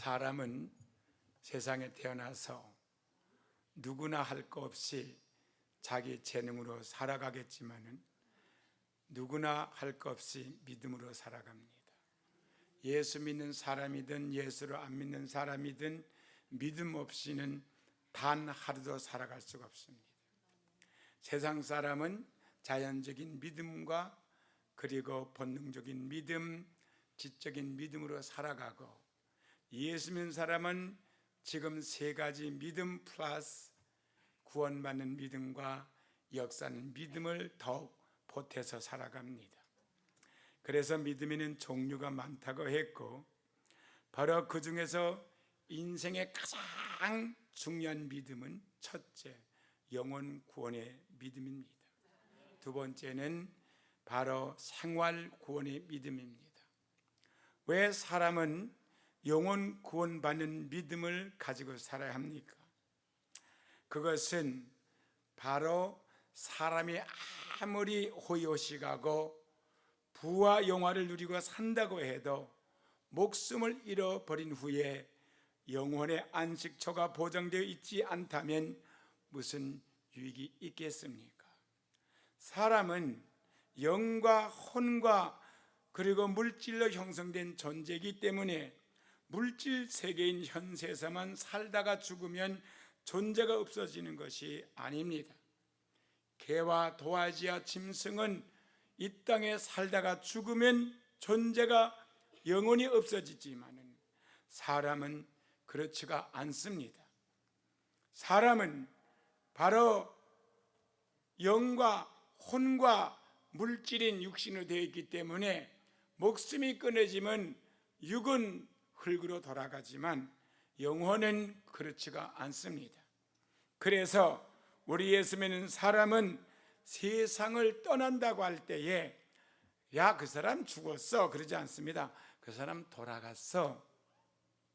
사람은 세상에 태어나서 누구나 할 거 없이 자기 재능으로 살아가겠지만은 누구나 할 거 없이 믿음으로 살아갑니다. 예수 믿는 사람이든 예수를 안 믿는 사람이든 믿음 없이는 단 하루도 살아갈 수가 없습니다. 세상 사람은 자연적인 믿음과 그리고 본능적인 믿음, 지적인 믿음으로 살아가고, 예수 믿는 사람은 지금 세 가지 믿음 플러스 구원받는 믿음과 역사하는 믿음을 더욱 보태서 살아갑니다. 그래서 믿음에는 종류가 많다고 했고, 바로 그 중에서 인생의 가장 중요한 믿음은 첫째, 영혼 구원의 믿음입니다. 두 번째는 바로 생활 구원의 믿음입니다. 왜 사람은 영혼 구원받는 믿음을 가지고 살아야 합니까? 그것은 바로 사람이 아무리 호의호식하고 부와 영화를 누리고 산다고 해도 목숨을 잃어버린 후에 영혼의 안식처가 보장되어 있지 않다면 무슨 유익이 있겠습니까? 사람은 영과 혼과 그리고 물질로 형성된 존재이기 때문에 물질 세계인 현세에서만 살다가 죽으면 존재가 없어지는 것이 아닙니다. 개와 도화지와 짐승은 이 땅에 살다가 죽으면 존재가 영원히 없어지지만 사람은 그렇지가 않습니다. 사람은 바로 영과 혼과 물질인 육신으로 되어 있기 때문에 목숨이 끊어지면 육은 흙으로 돌아가지만 영혼은 그렇지가 않습니다. 그래서 우리 예수 믿는 사람은 세상을 떠난다고 할 때에 야, 그 사람 죽었어 그러지 않습니다. 그 사람 돌아갔어.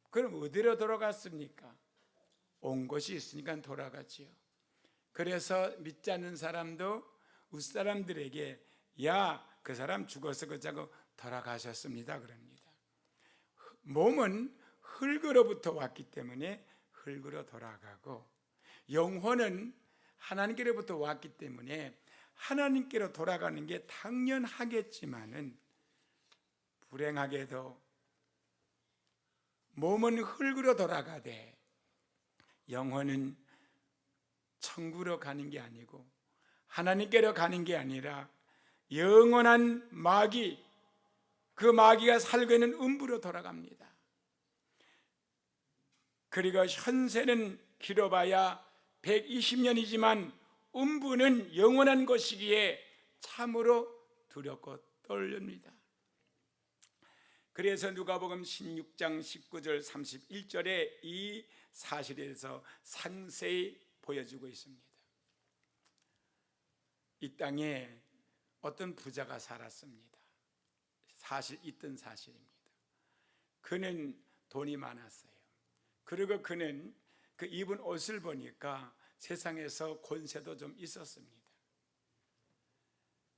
그럼 어디로 돌아갔습니까? 온 곳이 있으니까 돌아가지요. 그래서 믿지 않는 사람도 윗사람들에게 야, 그 사람 죽어서 그자고 돌아가셨습니다 그럽니다. 몸은 흙으로부터 왔기 때문에 흙으로 돌아가고, 영혼은 하나님께로부터 왔기 때문에 하나님께로 돌아가는 게 당연하겠지만은 불행하게도 몸은 흙으로 돌아가되 영혼은 천국으로 가는 게 아니고 하나님께로 가는 게 아니라 영원한 마귀, 그 마귀가 살고 있는 음부로 돌아갑니다. 그리고 현세는 길어봐야 120년이지만 음부는 영원한 것이기에 참으로 두렵고 떨립니다. 그래서 누가복음 16장 19절 31절에 이 사실에 대해서 상세히 보여주고 있습니다. 이 땅에 어떤 부자가 살았습니다. 사실 있던 사실입니다. 그는 돈이 많았어요. 그리고 그는 그 입은 옷을 보니까 세상에서 권세도 좀 있었습니다.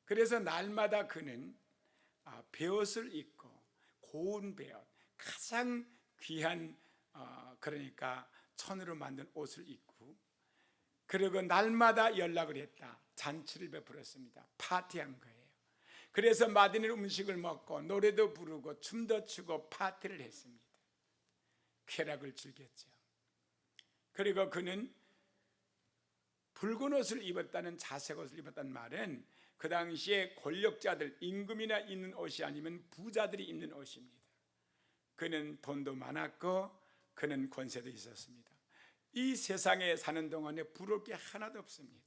그래서 날마다 그는 베옷을 입고 고운 베옷, 가장 귀한 그러니까 천으로 만든 옷을 입고, 그리고 날마다 연락을 했다. 잔치를 베풀었습니다. 파티한 거예요. 그래서 맛있는 음식을 먹고 노래도 부르고 춤도 추고 파티를 했습니다. 쾌락을 즐겼죠. 그리고 그는 붉은 옷을 입었다는, 자색 옷을 입었다는 말은 그 당시에 권력자들, 임금이나 입는 옷이 아니면 부자들이 입는 옷입니다. 그는 돈도 많았고 그는 권세도 있었습니다. 이 세상에 사는 동안에 부러울 게 하나도 없습니다.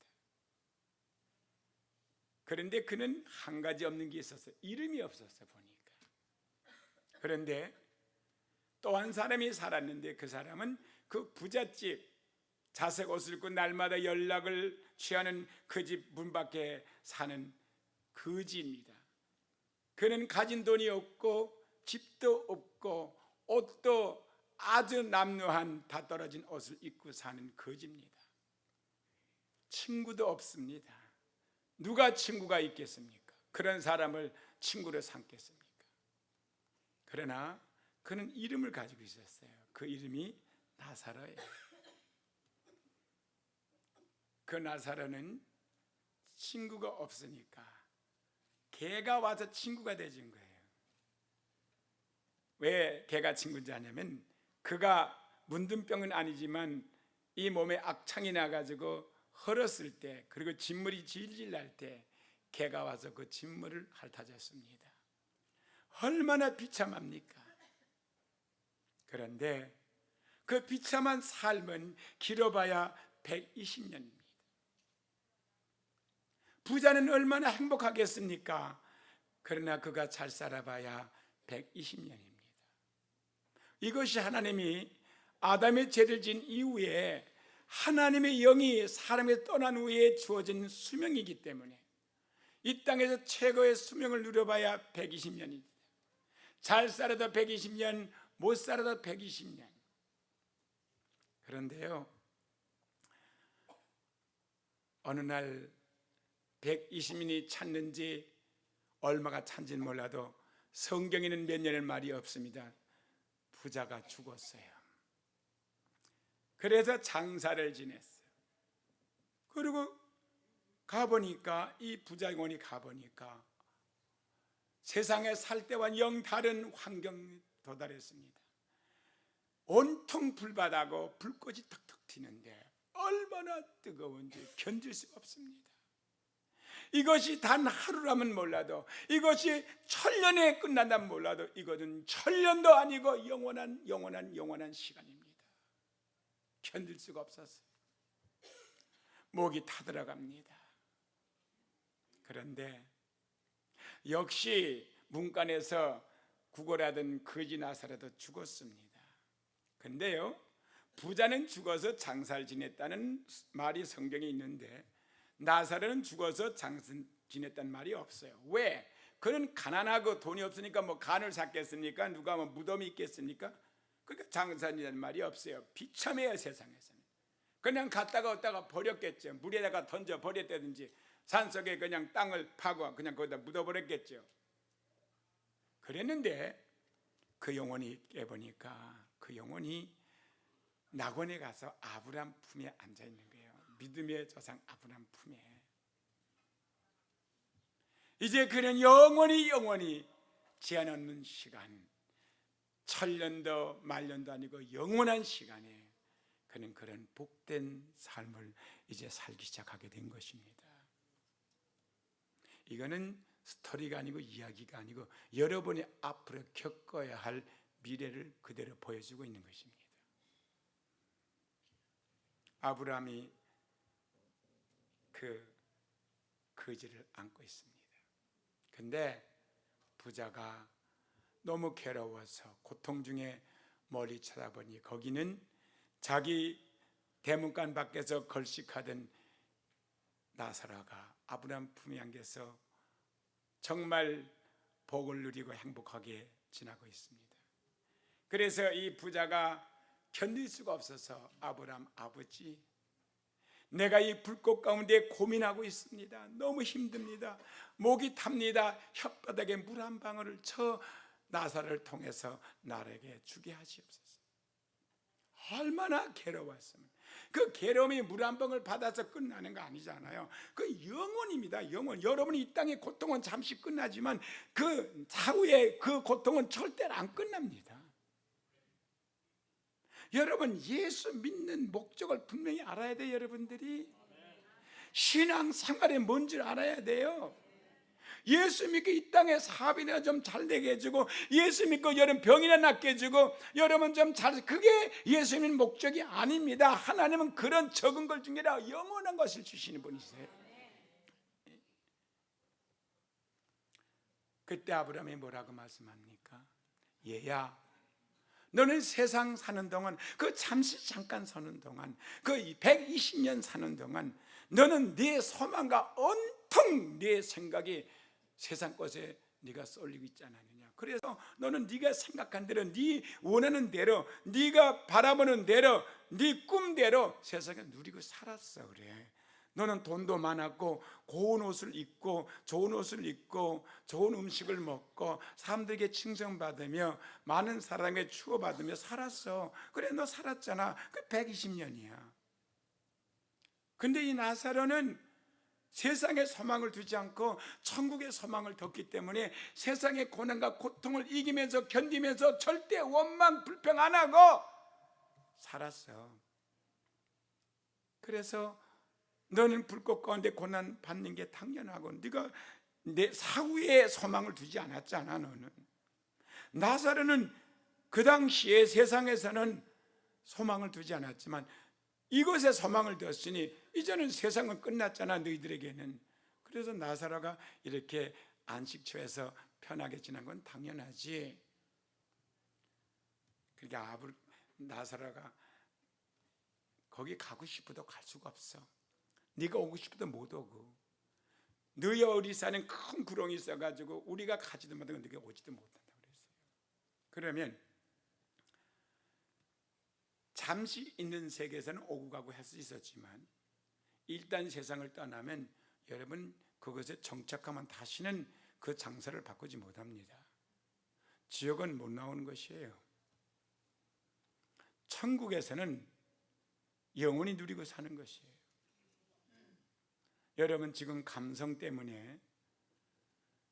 그런데 그는 한 가지 없는 게 있었어요. 이름이 없었어요, 보니까. 그런데 또 한 사람이 살았는데 그 사람은 그 부잣집, 자색 옷을 입고 날마다 연락을 취하는 그 집 문 밖에 사는 거지입니다. 그는 가진 돈이 없고 집도 없고 옷도 아주 남루한 다 떨어진 옷을 입고 사는 거지입니다. 친구도 없습니다. 누가 친구가 있겠습니까? 그런 사람을 친구로 삼겠습니까? 그러나 그는 이름을 가지고 있었어요. 그 이름이 나사로예요. 그 나사로는 친구가 없으니까 개가 와서 친구가 되준 거예요. 왜 개가 친구인지 아냐면 그가 문둥병은 아니지만 이 몸에 악창이 나가지고 헐었을 때, 그리고 진물이 질질 날 때 개가 와서 그 진물을 핥아줬습니다. 얼마나 비참합니까? 그런데 그 비참한 삶은 길어봐야 120년입니다. 부자는 얼마나 행복하겠습니까? 그러나 그가 잘 살아봐야 120년입니다. 이것이 하나님이 아담의 죄를 지은 이후에 하나님의 영이 사람에게 떠난 후에 주어진 수명이기 때문에 이 땅에서 최고의 수명을 누려봐야 120년입니다. 잘 살아도 120년, 못 살아도 120년. 그런데요, 어느 날 120년이 찼는지 얼마가 찬지는 몰라도 성경에는 몇 년의 말이 없습니다. 부자가 죽었어요. 그래서 장사를 지냈어요. 그리고 가보니까, 이 부자 영혼이 가보니까 세상에 살 때와 영 다른 환경에 도달했습니다. 온통 불바다고 불꽃이 턱턱 튀는데 얼마나 뜨거운지 견딜 수가 없습니다. 이것이 단 하루라면 몰라도, 이것이 천년에 끝난다면 몰라도 이것은 천년도 아니고 영원한 시간입니다. 견딜 수가 없었어요. 목이 타들어갑니다. 그런데 역시 문간에서 구걸하던 거지 나사로도 죽었습니다. 근데요, 부자는 죽어서 장사를 지냈다는 말이 성경에 있는데 나사로는 죽어서 장사 지냈다는 말이 없어요. 왜? 그는 가난하고 돈이 없으니까 뭐 간을 샀겠습니까? 누가 뭐 무덤이 있겠습니까? 그러니까 장사 지냈다는 말이 없어요. 비참해요, 세상에서는. 그냥 갔다가 왔다가 버렸겠죠. 물에다가 던져 버렸다든지 산속에 그냥 땅을 파고 그냥 거기다 묻어버렸겠죠. 그랬는데 그 영혼이 깨보니까 그 영혼이 낙원에 가서 아브람 품에 앉아있는 거예요. 믿음의 조상 아브람 품에. 이제 그는 영원히 제한 없는 시간, 천년도 만년도 아니고 영원한 시간에 그는 그런 복된 삶을 이제 살기 시작하게 된 것입니다. 이거는 스토리가 아니고 이야기가 아니고 여러분이 앞으로 겪어야 할 미래를 그대로 보여주고 있는 것입니다. 아브라함이 그 거지를 안고 있습니다. 근데 부자가 너무 괴로워서 고통 중에 멀리 쳐다보니 거기는 자기 대문간 밖에서 걸식하던 나사로가 아브라함 품에 안겨서 정말 복을 누리고 행복하게 지나고 있습니다. 그래서 이 부자가 견딜 수가 없어서 아브라함 아버지, 내가 이 불꽃 가운데 고민하고 있습니다. 너무 힘듭니다. 목이 탑니다. 혓바닥에 물 한 방울을 저 나사로를 통해서 나에게 주게 하시옵소서. 얼마나 괴로웠으면. 그 괴로움이 물 한 방울 받아서 끝나는 거 아니잖아요. 그 영원입니다. 영원. 여러분이 이 땅의 고통은 잠시 끝나지만 그 사후에 그 고통은 절대로 안 끝납니다. 여러분, 예수 믿는 목적을 분명히 알아야 돼요. 여러분들이 신앙생활이 뭔지를 알아야 돼요. 예수 믿고 이 땅에 사업이나 좀 잘 되게 해주고, 예수 믿고 여러분 병이나 낫게 해주고, 여러분 좀 잘, 그게 예수 믿는 목적이 아닙니다. 하나님은 그런 적은 걸 중에 영원한 것을 주시는 분이세요. 그때 아브라함이 뭐라고 말씀합니까? 얘야, 너는 세상 사는 동안, 그 잠시 잠깐 사는 동안, 그 120년 사는 동안 너는 네 소망과 온통 네 생각이 세상 것에 네가 쏠리고 있지 않느냐. 그래서 너는 네가 생각한 대로, 네 원하는 대로, 네가 바라보는 대로, 네 꿈대로 세상에 누리고 살았어. 그래. 너는 돈도 많았고 고운 옷을 입고 좋은 옷을 입고 좋은 음식을 먹고 사람들에게 칭송받으며 많은 사람에게 추호받으며 살았어. 그래, 너 살았잖아. 그 120년이야. 근데 이 나사로는 세상의 소망을 두지 않고 천국의 소망을 뒀기 때문에 세상의 고난과 고통을 이기면서 견디면서 절대 원망 불평 안 하고 살았어. 그래서 너는 불꽃 가운데 고난 받는 게 당연하고 네가 내 사후에 소망을 두지 않았잖아. 너는. 나사로는 그 당시에 세상에서는 소망을 두지 않았지만 이것에 소망을 두었으니 이제는 세상은 끝났잖아, 너희들에게는. 그래서 나사로가 이렇게 안식처에서 편하게 지난 건 당연하지. 그러니까 나사로가 거기 가고 싶어도 갈 수가 없어. 네가 오고 싶어도 못 오고, 너희 어리사는 큰 구렁이 있어가지고 우리가 가지도 못하고 너희가 오지도 못한다고 그랬어요. 그러면 잠시 있는 세계에서는 오고 가고 할 수 있었지만 일단 세상을 떠나면 여러분 그것에 정착하면 다시는 그 장사를 바꾸지 못합니다. 지옥은 못 나오는 것이에요. 천국에서는 영원히 누리고 사는 것이에요. 여러분 지금 감성 때문에,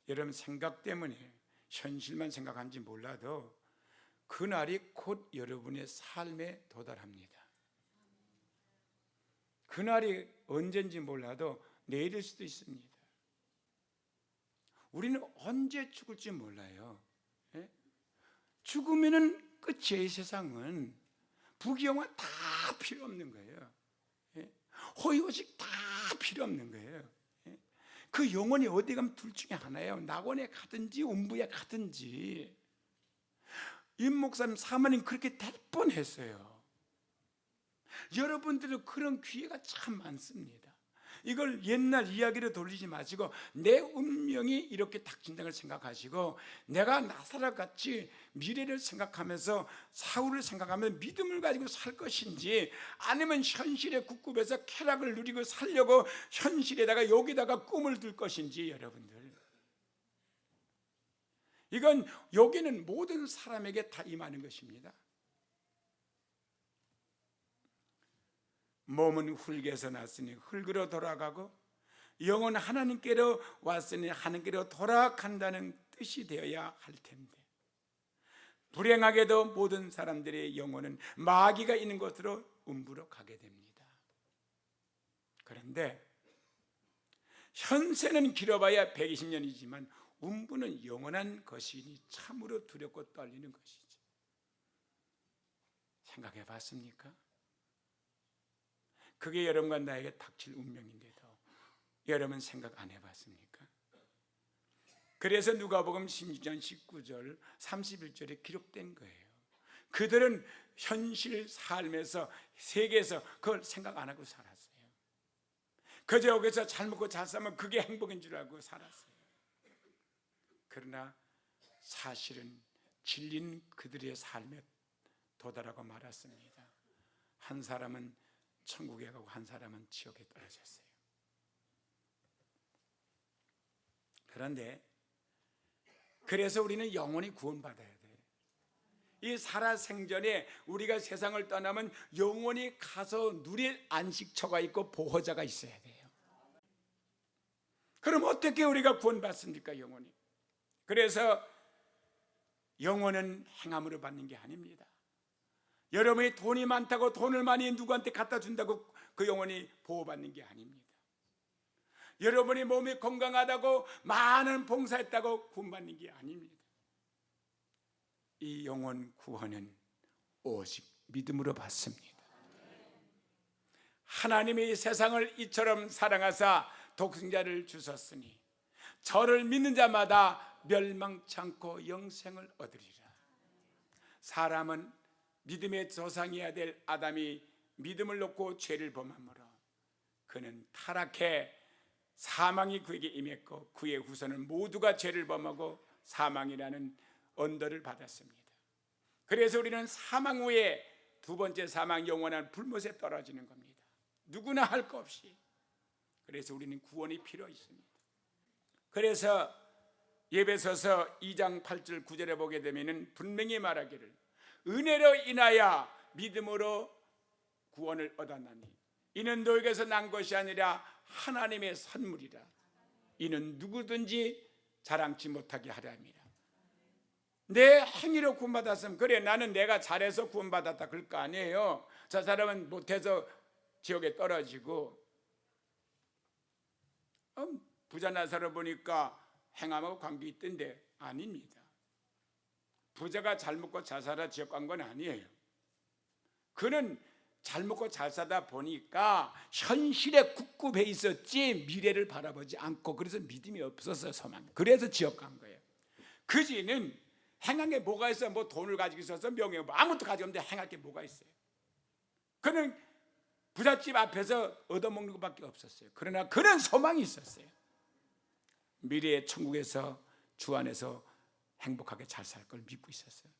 여러분 생각 때문에 현실만 생각하는지 몰라도 그날이 곧 여러분의 삶에 도달합니다. 그날이 언제인지 몰라도 내일일 수도 있습니다. 우리는 언제 죽을지 몰라요. 예? 죽으면은 끝이에요. 이 세상은 부귀영화 다 필요 없는 거예요. 예? 호의호식 다 필요 없는 거예요. 예? 그 영혼이 어디 가면 둘 중에 하나예요. 낙원에 가든지 음부에 가든지. 임 목사님, 사모님 그렇게 될 뻔했어요. 여러분들도 그런 기회가 참 많습니다. 이걸 옛날 이야기로 돌리지 마시고 내 운명이 이렇게 닥친다는 걸 생각하시고 내가 나사로 같이 미래를 생각하면서 사후를 생각하면서 믿음을 가지고 살 것인지, 아니면 현실에 굽굽해서 쾌락을 누리고 살려고 현실에다가 여기다가 꿈을 둘 것인지. 여러분들, 이건 여기는 모든 사람에게 다 임하는 것입니다. 몸은 흙에서 났으니 흙으로 돌아가고 영은 하나님께로 왔으니 하나님께로 돌아간다는 뜻이 되어야 할 텐데, 불행하게도 모든 사람들의 영혼은 마귀가 있는 곳으로 음부로 가게 됩니다. 그런데 현세는 길어봐야 120년이지만 음부는 영원한 것이니 참으로 두렵고 떨리는 것이지. 생각해 봤습니까? 그게 여러분과 나에게 닥칠 운명인데도 여러분 생각 안 해봤습니까? 그래서 누가복음 16장 19절 31절에 기록된 거예요. 그들은 현실 삶에서, 세계에서 그걸 생각 안 하고 살았어요. 그저 여기서 잘 먹고 잘 살면 그게 행복인 줄 알고 살았어요. 그러나 사실은 질린 그들의 삶에 도달하고 말았습니다. 한 사람은 천국에 가고 한 사람은 지옥에 떨어졌어요. 그런데 그래서 우리는 영원히 구원받아야 돼요. 이 살아생전에 우리가 세상을 떠나면 영원히 가서 누릴 안식처가 있고 보호자가 있어야 돼요. 그럼 어떻게 우리가 구원받습니까? 영원히. 그래서 영혼은 행함으로 받는 게 아닙니다. 여러분이 돈이 많다고 돈을 많이 누구한테 갖다 준다고 그 영혼이 보호받는 게 아닙니다. 여러분이 몸이 건강하다고 많은 봉사했다고 구원받는 게 아닙니다. 이 영혼 구원은 오직 믿음으로 받습니다. 하나님이 세상을 이처럼 사랑하사 독생자를 주셨으니 저를 믿는 자마다 멸망치 않고 영생을 얻으리라. 사람은 믿음의 조상이어야 될 아담이 믿음을 놓고 죄를 범함으로 그는 타락해 사망이 그에게 임했고 그의 후손은 모두가 죄를 범하고 사망이라는 언도를 받았습니다. 그래서 우리는 사망 후에 두 번째 사망, 영원한 불못에 떨어지는 겁니다. 누구나 할 거 없이. 그래서 우리는 구원이 필요 있습니다. 그래서 에베소서 2장 8절 9절에 보게 되면 분명히 말하기를 은혜로 인하여 믿음으로 구원을 얻었나니 이는 너에게서 난 것이 아니라 하나님의 선물이라. 이는 누구든지 자랑치 못하게 하려 함이라. 내 행위로 구원받았으면 그래 나는 내가 잘해서 구원받았다 그럴 거 아니에요. 저 사람은 못해서 지옥에 떨어지고 부자 나사로 보니까 행함하고 관계 있던데 아닙니다. 부자가 잘 먹고 잘 살아 지옥 간 건 아니에요. 그는 잘 먹고 잘 사다 보니까 현실에 굽굽해 있었지 미래를 바라보지 않고 그래서 믿음이 없었어요. 소망. 그래서 지옥 간 거예요. 그지는 행한 게 뭐가 있어요? 뭐 돈을 가지고 있어서 명예 뭐 아무것도 가지고 없는데 행할 게 뭐가 있어요? 그는 부잣집 앞에서 얻어먹는 것밖에 없었어요. 그러나 그런 소망이 있었어요. 미래의 천국에서 주 안에서 행복하게 잘 살 걸 믿고 있었어요.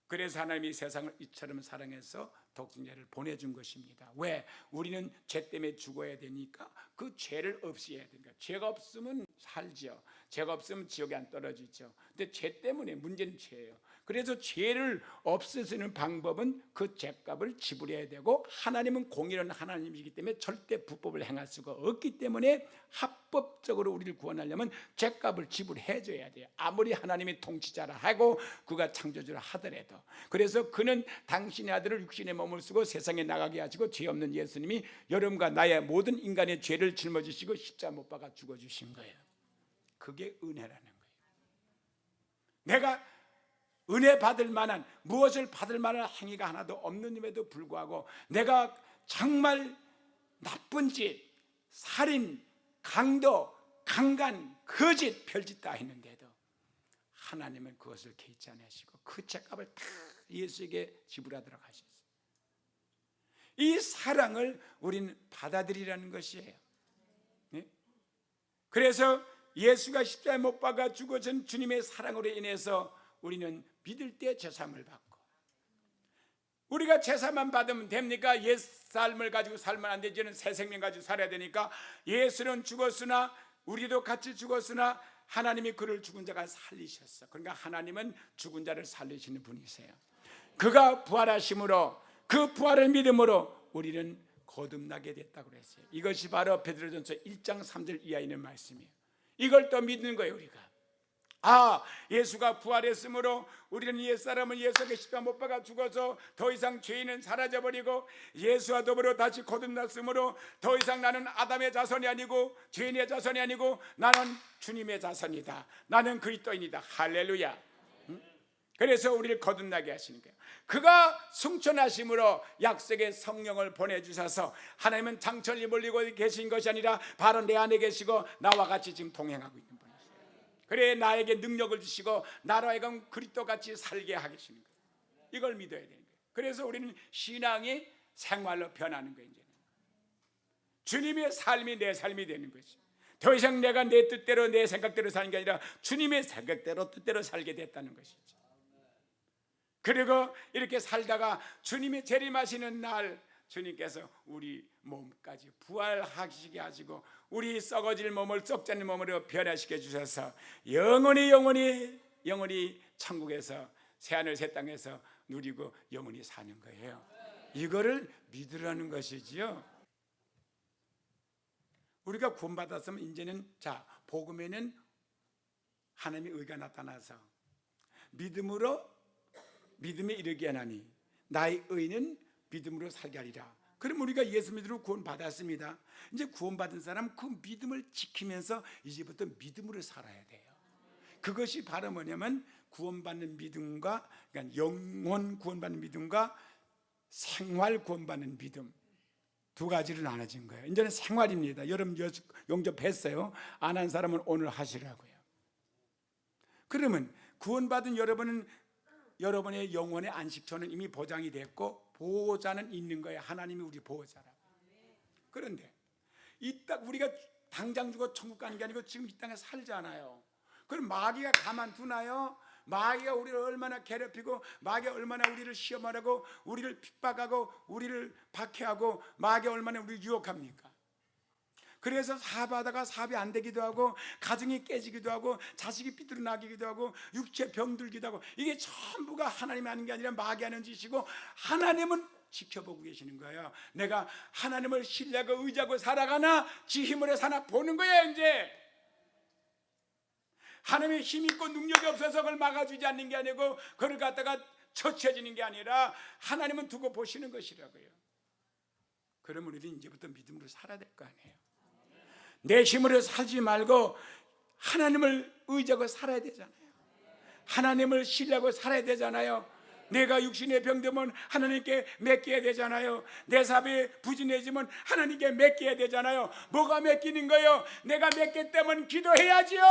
그래서 하나님이 세상을 이처럼 사랑해서 독생자를 보내준 것입니다. 왜? 우리는 죄 때문에 죽어야 되니까 그 죄를 없애야 되니까. 죄가 없으면 살죠. 죄가 없으면 지옥에 안 떨어지죠. 근데 죄 때문에 문제는 죄예요. 그래서 죄를 없애는 방법은 그 죄값을 지불해야 되고 하나님은 공의로운 하나님이기 때문에 절대 불법을 행할 수가 없기 때문에 합법적으로 우리를 구원하려면 죄값을 지불해 줘야 돼요. 아무리 하나님이 통치자라 하고 그가 창조주라 하더라도. 그래서 그는 당신의 아들을 육신의 몸을 쓰고 세상에 나가게 하시고 죄 없는 예수님이 여러분과 나의 모든 인간의 죄를 짊어지시고 십자가 못 박아 죽어주신 거예요. 그게 은혜라는 거예요. 내가 은혜 받을 만한 무엇을 받을 만한 행위가 하나도 없는임에도 불구하고 내가 정말 나쁜 짓, 살인, 강도, 강간, 거짓, 별짓 다 했는데도 하나님은 그것을 개의치 않으시고 그 죄값을 다 예수에게 지불하도록 하셨어요. 이 사랑을 우리는 받아들이라는 것이에요. 네? 그래서 예수가 십자가에 못 박아 죽어진 주님의 사랑으로 인해서 우리는 믿을 때 제사함을 받고, 우리가 제사만 받으면 됩니까? 옛 삶을 가지고 살면 안 되지는 새 생명 가지고 살아야 되니까 예수는 죽었으나 우리도 같이 죽었으나 하나님이 그를 죽은 자가 살리셨어. 그러니까 하나님은 죽은 자를 살리시는 분이세요. 그가 부활하심으로 그 부활을 믿음으로 우리는 거듭나게 됐다고 그랬어요. 이것이 바로 베드로전서 1장 3절 이하에 있는 말씀이에요. 이걸 또 믿는 거예요. 우리가 예수가 부활했으므로 우리는 옛사람은 예수에게 십자가 못 박아 죽어서 더 이상 죄인은 사라져버리고 예수와 더불어 다시 거듭났으므로 더 이상 나는 아담의 자손이 아니고 죄인의 자손이 아니고 나는 주님의 자손이다. 나는 그리스도인이다. 할렐루야. 그래서 우리를 거듭나게 하시는 거예요. 그가 승천하심으로 약속의 성령을 보내주셔서 하나님은 장천리 멀리고 계신 것이 아니라 바로 내 안에 계시고 나와 같이 지금 동행하고 있는 분이세요. 그래 나에게 능력을 주시고 나로 하여금 그리스도같이 살게 하시는 거예요. 이걸 믿어야 되는 거예요. 그래서 우리는 신앙이 생활로 변하는 거예요. 이제는 주님의 삶이 내 삶이 되는 거죠. 더 이상 내가 내 뜻대로 내 생각대로 사는 게 아니라 주님의 생각대로 뜻대로 살게 됐다는 것이죠. 그리고 이렇게 살다가 주님이 재림하시는 날 주님께서 우리 몸까지 부활하시게 하시고 우리 썩어질 몸을 썩지 않는 몸으로 변화시켜 주셔서 영원히 천국에서 새하늘 새 땅에서 누리고 영원히 사는 거예요. 이거를 믿으라는 것이지요. 우리가 구원받았으면 이제는 복음에는 하나님의 의가 나타나서 믿음에 이르게 하나니 나의 의는 믿음으로 살게 하리라. 그럼 우리가 예수 믿음으로 구원받았습니다. 이제 구원받은 사람 그 믿음을 지키면서 이제부터 믿음으로 살아야 돼요. 그것이 바로 뭐냐면 구원받는 믿음과, 그러니까 영혼 구원받는 믿음과 생활 구원받는 믿음 두 가지를 나눠진 거예요. 이제는 생활입니다. 여러분 영접했어요? 안 한 사람은 오늘 하시라고요. 그러면 구원받은 여러분의 영혼의 안식처는 이미 보장이 됐고 보호자는 있는 거예요. 하나님이 우리 보호자라고. 그런데 우리가 당장 죽어 천국 가는 게 아니고 지금 이 땅에 살잖아요. 그럼 마귀가 가만두나요? 마귀가 우리를 얼마나 괴롭히고 마귀가 얼마나 우리를 시험하라고 우리를 핍박하고 우리를 박해하고 마귀가 얼마나 우리를 유혹합니까? 그래서 사업하다가 사업이 안 되기도 하고 가정이 깨지기도 하고 자식이 삐뚤어나기도 하고 육체 병들기도 하고 이게 전부가 하나님이 하는 게 아니라 마귀 하는 짓이고 하나님은 지켜보고 계시는 거예요. 내가 하나님을 신뢰하고 의지하고 살아가나 지 힘으로 사나 보는 거예요. 이제 하나님의 힘 있고 능력이 없어서 그걸 막아주지 않는 게 아니고 그걸 갖다가 처치해지는 게 아니라 하나님은 두고 보시는 것이라고요. 그러면 우리는 이제부터 믿음으로 살아야 될 거 아니에요. 내 힘으로 살지 말고 하나님을 의지하고 살아야 되잖아요. 하나님을 신뢰하고 살아야 되잖아요. 내가 육신에 병들면 하나님께 맡겨야 되잖아요. 내 사업이 부진해지면 하나님께 맡겨야 되잖아요. 뭐가 맡기는 거예요? 내가 맡겼다면 기도해야지요.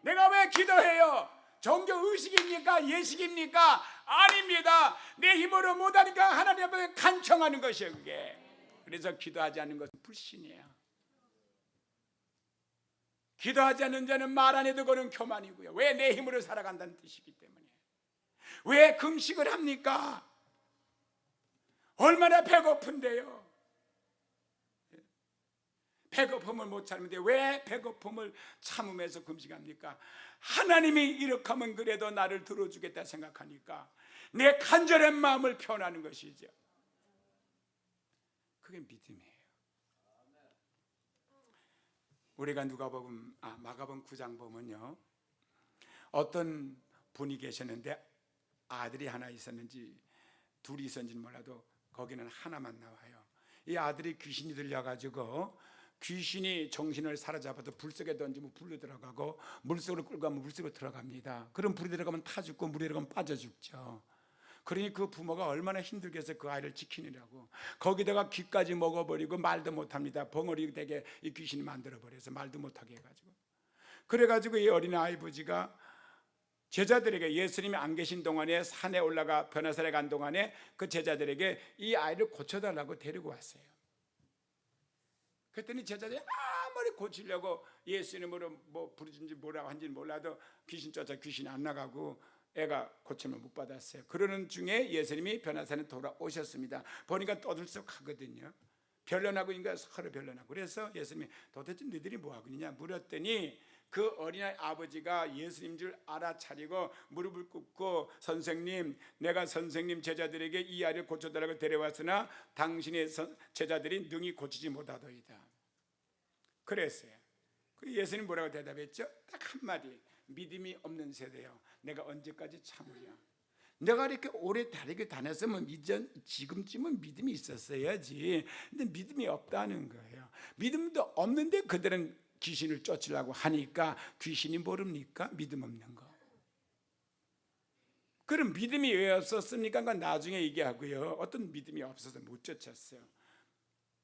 내가 왜 기도해요? 종교 의식입니까? 예식입니까? 아닙니다. 내 힘으로 못하니까 하나님 앞에 간청하는 것이에요. 그게. 그래서 기도하지 않는 것은 불신이에요. 기도하지 않는 자는 말 안 해도 그는 교만이고요. 왜? 내 힘으로 살아간다는 뜻이기 때문에. 왜 금식을 합니까? 얼마나 배고픈데요. 배고픔을 못 참는데 왜 배고픔을 참으면서 금식합니까? 하나님이 이렇게 하면 그래도 나를 들어주겠다 생각하니까 내 간절한 마음을 표현하는 것이죠. 그게 믿음이에요. 우리가 마가복음 9장 보면요, 어떤 분이 계셨는데 아들이 하나 있었는지 둘이 있었는지 몰라도 거기는 하나만 나와요. 이 아들이 귀신이 들려가지고 귀신이 정신을 사로잡아도 불 속에 던지면 불로 들어가고 물속으로 끌고 가면 물속으로 들어갑니다. 그럼 불이 들어가면 타 죽고 물에 들어가면 빠져 죽죠. 그러니 그 부모가 얼마나 힘들게 해서 그 아이를 지키느라고 거기다가 귀까지 먹어버리고 말도 못합니다. 벙어리 되게 이 귀신이 만들어버려서 말도 못하게 해가지고 그래가지고 이 어린 아버지가 제자들에게 예수님이 안 계신 동안에 산에 올라가 변화산에 간 동안에 그 제자들에게 이 아이를 고쳐달라고 데리고 왔어요. 그랬더니 제자들이 아무리 고치려고 예수님으로 뭐 부르든지 뭐라고 한지는 몰라도 귀신 쫓아 귀신이 안 나가고 애가 고침을 못 받았어요. 그러는 중에 예수님이 변화산에 돌아오셨습니다. 보니까 떠들썩하거든요. 변론하고 인가 서로 변론하고. 그래서 예수님이 도대체 너희들이 뭐하고 있냐 물었더니 그 어린아이 아버지가 예수님 줄 알아차리고 무릎을 꿇고 선생님, 내가 선생님 제자들에게 이 아이를 고쳐달라고 데려왔으나 당신의 제자들이 능히 고치지 못하더이다. 그랬어요. 예수님 뭐라고 대답했죠? 딱 한마디. 믿음이 없는 세대요. 내가 언제까지 참으랴. 내가 이렇게 오래 다니게 다녔으면 지금쯤은 믿음이 있었어야지. 근데 믿음이 없다는 거예요. 믿음도 없는데 그들은 귀신을 쫓으려고 하니까 귀신이 모릅니까? 믿음 없는 거. 그럼 믿음이 왜 없었습니까? 그건 나중에 얘기하고요. 어떤 믿음이 없어서 못 쫓았어요.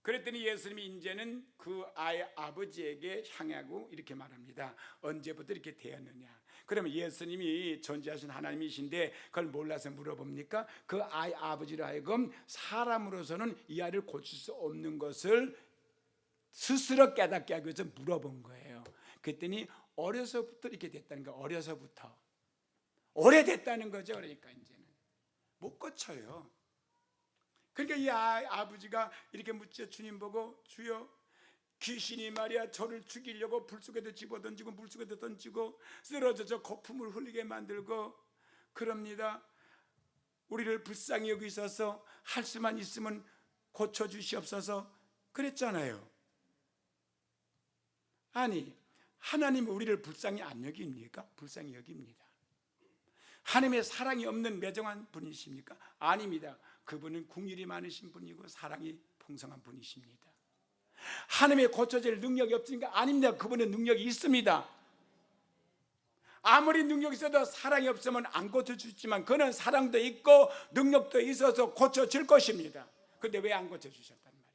그랬더니 예수님이 이제는 그 아이 아버지에게 향하고 이렇게 말합니다. 언제부터 이렇게 되었느냐? 그러면 예수님이 존재하신 하나님이신데 그걸 몰라서 물어봅니까? 그 아이 아버지로 하여금 사람으로서는 이 아이를 고칠 수 없는 것을 스스로 깨닫게 하기 위해서 물어본 거예요. 그랬더니 어려서부터 이렇게 됐다는 거예요. 어려서부터 오래됐다는 거죠. 그러니까 이제는 못 고쳐요. 그러니까 이 아버지가 이렇게 묻죠. 주님 보고 주여 귀신이 말이야 저를 죽이려고 불 속에도 집어던지고 물 속에도 던지고 쓰러져서 거품을 흘리게 만들고 그럽니다. 우리를 불쌍히 여기셔서 할 수만 있으면 고쳐주시옵소서 그랬잖아요. 아니 하나님이 우리를 불쌍히 안 여깁니까? 불쌍히 여깁니다. 하나님의 사랑이 없는 매정한 분이십니까? 아닙니다. 그분은 긍휼이 많으신 분이고 사랑이 풍성한 분이십니다. 하나님의 고쳐질 능력이 없으니까 아닙니다. 그분은 능력이 있습니다. 아무리 능력이 있어도 사랑이 없으면 안 고쳐주지만 그는 사랑도 있고 능력도 있어서 고쳐질 것입니다. 그런데 왜 안 고쳐주셨단 말이에요?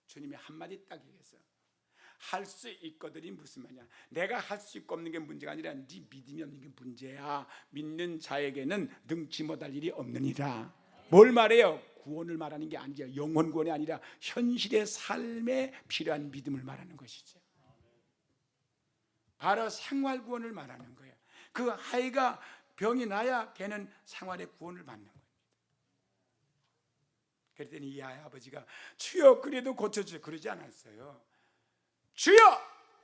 주님이 한마디 딱 얘기했어요. 할 수 있거든이 무슨 말이냐? 내가 할 수 있고 없는 게 문제가 아니라 네 믿음이 없는 게 문제야. 믿는 자에게는 능치 못할 일이 없느니라. 뭘 말해요? 구원을 말하는 게 아니죠. 영혼 구원이 아니라 현실의 삶에 필요한 믿음을 말하는 것이죠. 바로 생활 구원을 말하는 거예요. 그 아이가 병이 나야 걔는 생활의 구원을 받는 거예요. 그랬더니 이 아이 아버지가 주여 그래도 고쳐주세요 그러지 않았어요. 주여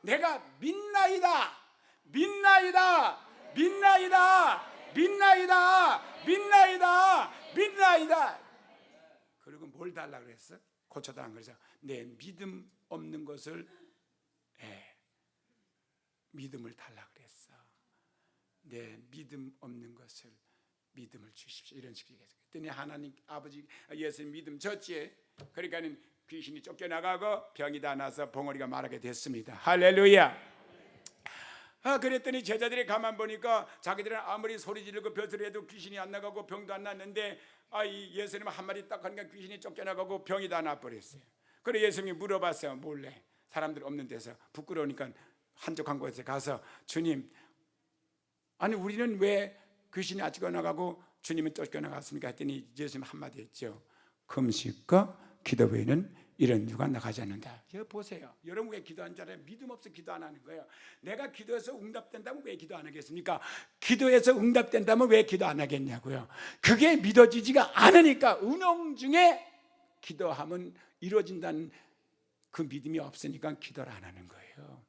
내가 믿나이다 믿나이다 믿나이다 믿나이다 믿나이다 믿나이다. 그리고 뭘 달라고 그랬어? 고쳐달라고 그래서 내 믿음 없는 것을 믿음을 달라고 그랬어. 내 믿음 없는 것을 믿음을 주십시오 이런 식으로 얘기했어요. 그랬더니 하나님 아버지 예수님 믿음 졌지. 그러니까는 귀신이 쫓겨나가고 병이 다 나서 봉어리가 말하게 됐습니다. 할렐루야. 그랬더니 제자들이 가만 보니까 자기들은 아무리 소리 지르고 벼슬을 해도 귀신이 안 나가고 병도 안 났는데 이 예수님 한 마디 딱 하니까 귀신이 쫓겨나가고 병이 다 나버렸어요. 그래 예수님이 물어봤어요. 몰래 사람들 없는 데서 부끄러우니까 한적한 곳에 가서 주님 아니 우리는 왜 귀신이 아직 안 나가고 주님은 쫓겨나갔습니까? 했더니 예수님 한마디 했죠. 금식과 기도 외에는 이런 유가 나가지 않는다. 여기 보세요. 여러분 왜 기도하는 줄 알아요? 믿음 없어 기도 안 하는 거예요. 내가 기도해서 응답된다면 왜 기도 안 하겠습니까? 기도해서 응답된다면 왜 기도 안 하겠냐고요. 그게 믿어지지가 않으니까 은영 중에 기도하면 이루어진다는 그 믿음이 없으니까 기도를 안 하는 거예요.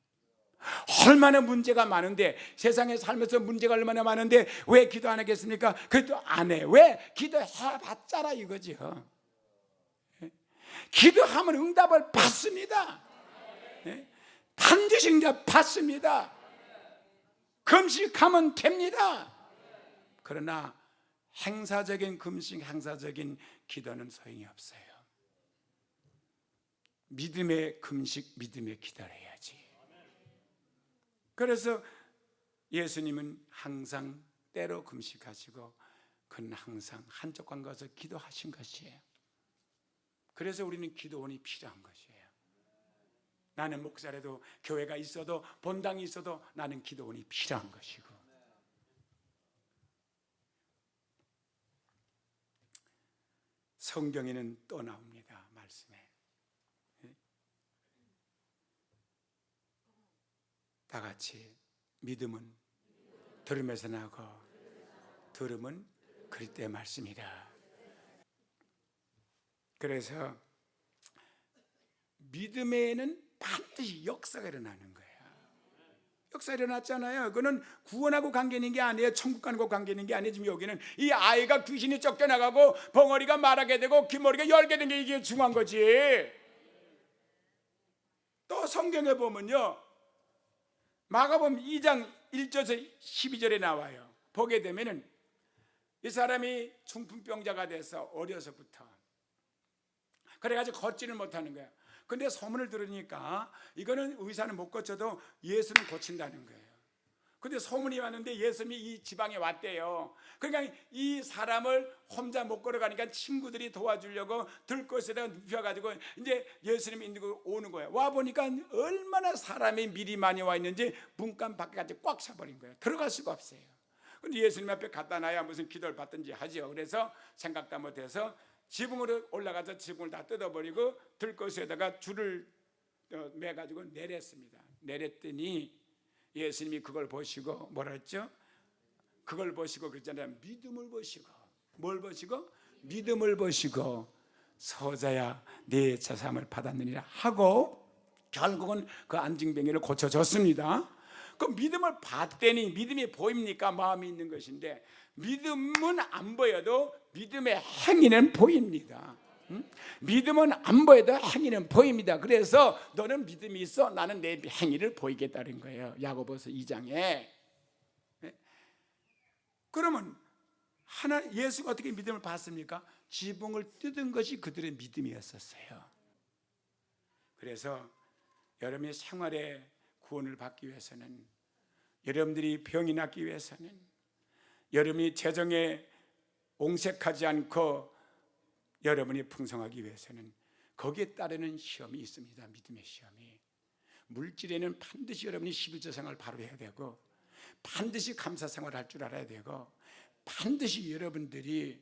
얼마나 문제가 많은데 세상에 살면서 문제가 얼마나 많은데 왜 기도 안 하겠습니까? 그것도 안 해. 왜? 기도해봤자라 이거죠. 기도하면 응답을 받습니다. 반드시 응답 받습니다. 금식하면 됩니다. 그러나 행사적인 금식, 행사적인 기도는 소용이 없어요. 믿음의 금식, 믿음의 기도를 해야지. 그래서 예수님은 항상 때로 금식하시고 그는 항상 한적한 가서 기도하신 것이에요. 그래서 우리는 기도원이 필요한 것이에요. 나는 목사라도 교회가 있어도 본당이 있어도 나는 기도원이 필요한 것이고 성경에는 또 나옵니다. 말씀에 다 같이 믿음은 들음에서 나고 들음은 그리스도의 말씀이다. 그래서 믿음에는 반드시 역사가 일어나는 거예요. 역사가 일어났잖아요. 그거는 구원하고 관계 있는 게 아니에요. 천국 가는 거 관계 있는 게 아니에요. 지금 여기는 이 아이가 귀신이 쫓겨나가고 벙어리가 말하게 되고 귀머리가 열게 된 게 이게 중요한 거지. 또 성경에 보면요 마가복음 2장 1절에서 12절에 나와요. 보게 되면은 이 사람이 중풍병자가 돼서 어려서부터 그래가지고 걷지를 못하는 거예요. 근데 소문을 들으니까 이거는 의사는 못 고쳐도 예수는 고친다는 거예요. 근데 소문이 왔는데 예수님이 이 지방에 왔대요. 그러니까 이 사람을 혼자 못 걸어가니까 친구들이 도와주려고 들것에다가 눕혀가지고 이제 예수님이 있는 오는 거예요. 와 보니까 얼마나 사람이 미리 많이 와 있는지 문간 밖에까지 꽉 차버린 거예요. 들어갈 수가 없어요. 근데 예수님 앞에 갖다 놔야 무슨 기도를 받든지 하죠. 그래서 생각도 못해서 지붕으로 올라가서 지붕을 다 뜯어버리고 들것에다가 줄을 매가지고 내렸습니다. 내렸더니 예수님이 그걸 보시고 뭐라 했죠? 그걸 보시고 그랬잖아요. 믿음을 보시고 뭘 보시고? 믿음을 보시고 서자야 네 제사함을 받았느니라 하고 결국은 그 안증뱅이를 고쳐줬습니다. 그 믿음을 봤더니 믿음이 보입니까? 마음이 있는 것인데 믿음은 안 보여도 믿음의 행위는 보입니다. 믿음은 안 보여도 행위는 보입니다. 그래서 너는 믿음이 있어 나는 내 행위를 보이겠다는 거예요. 야고보서 2장에. 그러면 예수가 어떻게 믿음을 받습니까? 지붕을 뜯은 것이 그들의 믿음이었었어요. 그래서 여러분의 생활에 구원을 받기 위해서는 여러분들이 병이 낫기 위해서는 여러분이 재정에 옹색하지 않고 여러분이 풍성하기 위해서는 거기에 따르는 시험이 있습니다. 믿음의 시험이. 물질에는 반드시 여러분이 11조 생활을 바로 해야 되고 반드시 감사 생활을 할 줄 알아야 되고 반드시 여러분들이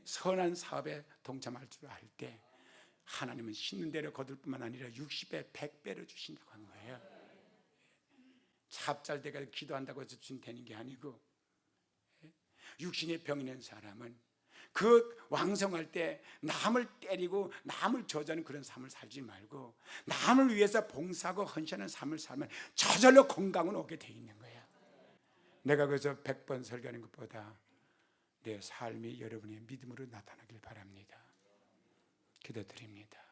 선한 사업에 동참할 줄 알 때 하나님은 심는 대로 거둘 뿐만 아니라 60배, 100배로 주신다고 한 거예요. 찹쌀대가 기도한다고 해서 준 되는 게 아니고, 육신의 병이 있는 사람은 그 왕성할 때 남을 때리고 남을 저주하는 그런 삶을 살지 말고 남을 위해서 봉사하고 헌신하는 삶을 살면 저절로 건강은 오게 돼 있는 거야. 내가 그래서 100번 설교하는 것보다 내 삶이 여러분의 믿음으로 나타나길 바랍니다. 기도드립니다.